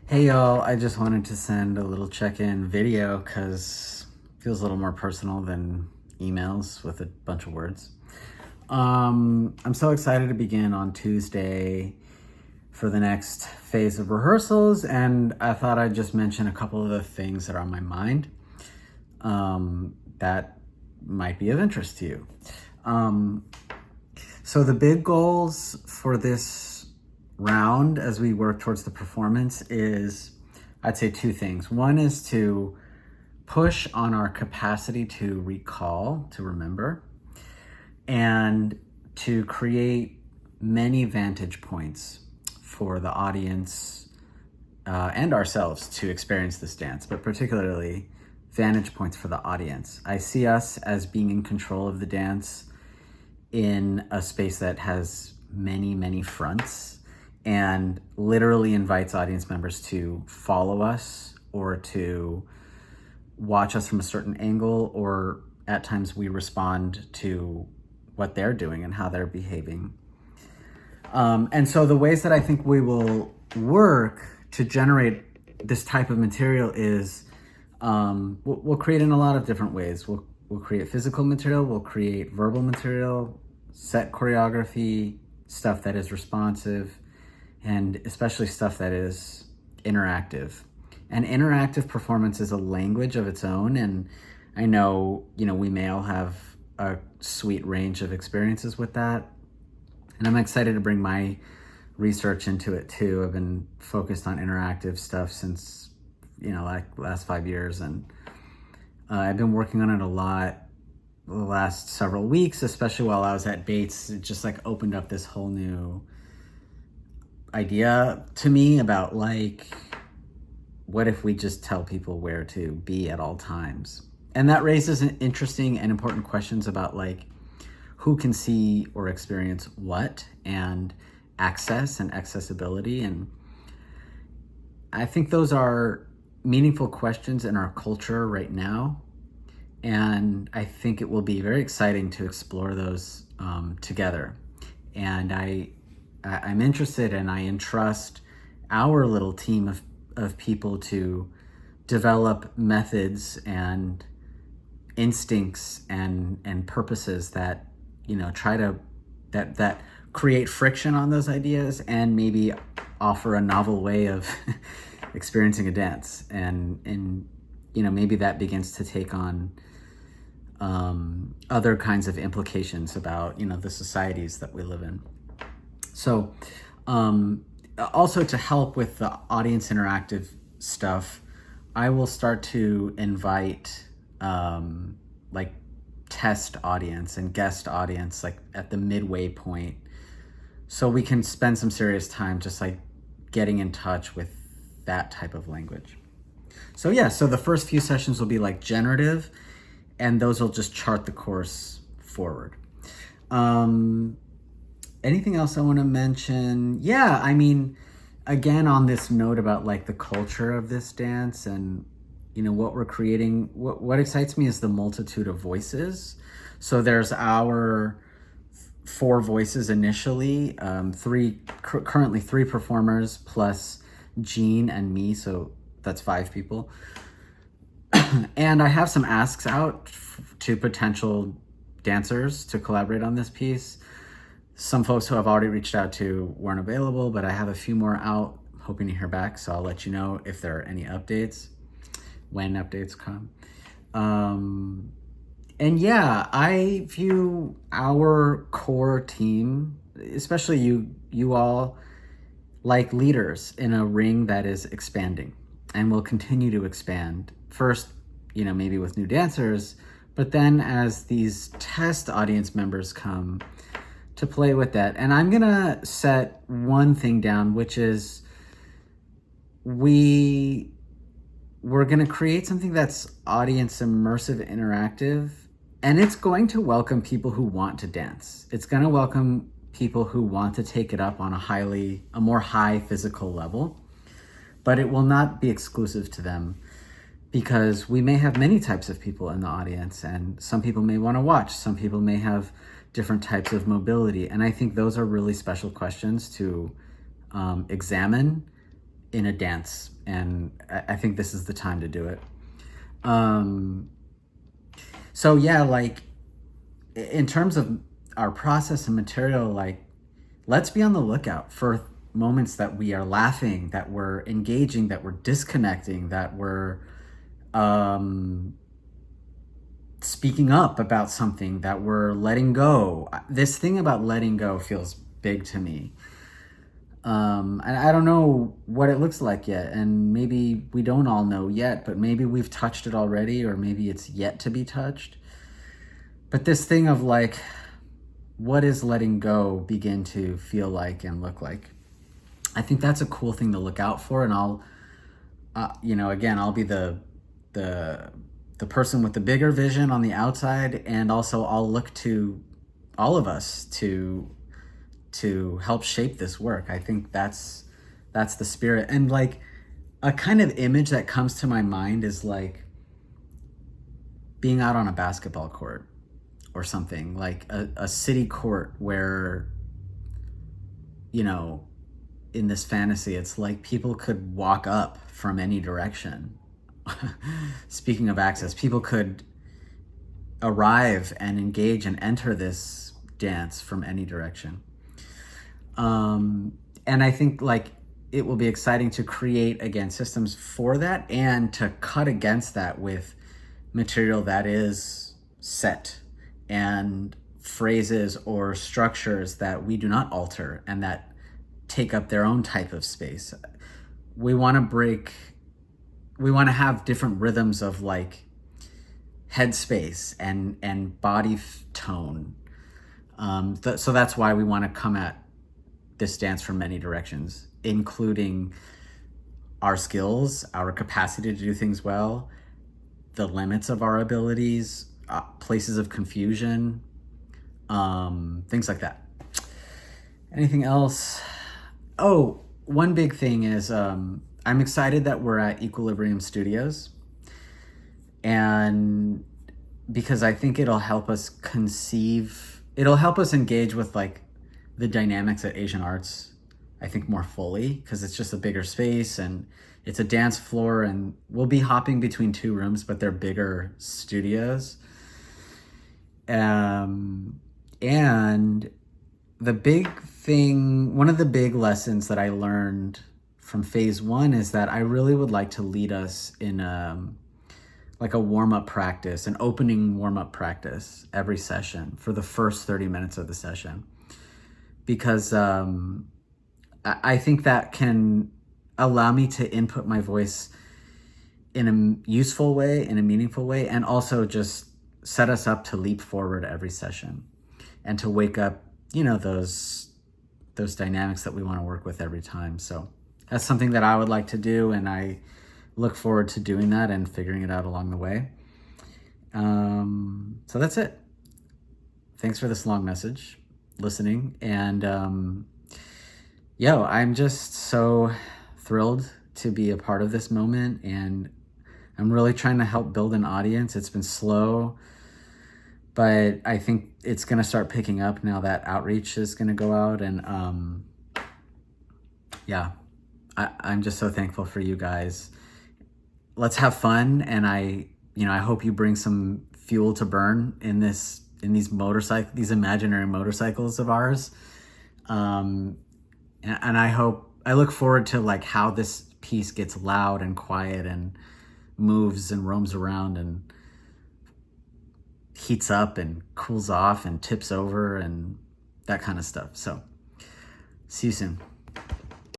Hey y'all, I just wanted to send a little check-in video because it feels a little more personal than emails with a bunch of words. I'm so excited to begin on Tuesday for the next phase of rehearsals, and I thought I'd just mention a couple of the things that are on my mind that might be of interest to you. So the big goals for this round as we work towards the performance is, I'd say, two things. One is to push on our capacity to recall, to remember, and to create many vantage points for the audience and ourselves to experience this dance, but particularly vantage points for the audience. I see us as being in control of the dance in a space that has many, many fronts and literally invites audience members to follow us or to watch us from a certain angle, or at times we respond to what they're doing and how they're behaving. And so the ways that I think we will work to generate this type of material is we'll create in a lot of different ways. We'll create physical material, we'll create verbal material, set choreography, stuff that is responsive, and especially stuff that is interactive. And interactive performance is a language of its own, and I know, we may all have a sweet range of experiences with that. And I'm excited to bring my research into it too. I've been focused on interactive stuff since, like the last 5 years, and I've been working on it a lot the last several weeks, especially while I was at Bates. It just opened up this whole new idea to me about what if we just tell people where to be at all times? And that raises interesting and important questions about who can see or experience what, and access and accessibility. And I think those are meaningful questions in our culture right now. And I think it will be very exciting to explore those together. And I'm interested, and I entrust our little team of people to develop methods and instincts and purposes that that create friction on those ideas, and maybe offer a novel way of experiencing a dance, and maybe that begins to take on other kinds of implications about the societies that we live in. So also, to help with the audience interactive stuff, I will start to invite test audience and guest audience at the midway point, so we can spend some serious time just getting in touch with that type of language. So the first few sessions will be generative, and those will just chart the course forward. Anything else I want to mention? Again, on this note about the culture of this dance and what we're creating, what excites me is the multitude of voices. So there's our 4 voices initially, currently 3 performers plus Jean and me, so that's 5 people. And I have some asks out to potential dancers to collaborate on this piece. Some folks who I've already reached out to weren't available, but I have a few more out, hoping to hear back. So I'll let you know if there are any updates, when updates come. I view our core team, especially you all, like leaders in a ring that is expanding and will continue to expand. First, maybe with new dancers, but then as these test audience members come to play with that. And I'm gonna set one thing down, which is we're gonna create something that's audience immersive, interactive, and it's going to welcome people who want to dance. It's gonna welcome people who want to take it up on a more high physical level, but it will not be exclusive to them, because we may have many types of people in the audience, and some people may want to watch, some people may have different types of mobility. And I think those are really special questions to examine in a dance, and I think this is the time to do it. So yeah, like in terms of our process and material, like let's be on the lookout for moments that we are laughing, that we're engaging, that we're disconnecting, that we're speaking up about something, that we're letting go. This thing about letting go feels big to me. And I don't know what it looks like yet, and maybe we don't all know yet, but maybe we've touched it already, or maybe it's yet to be touched. But this thing of like, what is letting go begin to feel like and look like? I think that's a cool thing to look out for, and I'll, again, I'll be the person with the bigger vision on the outside, and also I'll look to all of us to help shape this work. I think that's the spirit. And like a kind of image that comes to my mind is like being out on a basketball court or something, like a city court where, in this fantasy, it's like people could walk up from any direction. Speaking of access, people could arrive and engage and enter this dance from any direction. And I think like it will be exciting to create, again, systems for that, and to cut against that with material that is set and phrases or structures that we do not alter and that take up their own type of space. We want to have different rhythms of like headspace and body tone. So that's why we want to come at this dance from many directions, including our skills, our capacity to do things well, the limits of our abilities, places of confusion, things like that. Anything else? Oh, one big thing is I'm excited that we're at Equilibrium Studios, and because I think it'll help us engage with like the dynamics at Asian Arts, I think, more fully, because it's just a bigger space and it's a dance floor, and we'll be hopping between two rooms, but they're bigger studios. And the big thing, one of the big lessons that I learned from phase one is that I really would like to lead us in like a warm-up practice, an opening warm-up practice every session for the first 30 minutes of the session. Because I think that can allow me to input my voice in a useful way, in a meaningful way, and also just set us up to leap forward every session and to wake up, those dynamics that we want to work with every time. So that's something that I would like to do, and I look forward to doing that and figuring it out along the way. So that's it. Thanks for this long message, listening, and I'm just so thrilled to be a part of this moment, and I'm really trying to help build an audience. It's been slow, but I think it's going to start picking up now that outreach is going to go out, and I'm just so thankful for you guys. Let's have fun, and I hope you bring some fuel to burn in these imaginary motorcycles of ours. And I look forward to like how this piece gets loud and quiet and moves and roams around and heats up and cools off and tips over and that kind of stuff. So see you soon.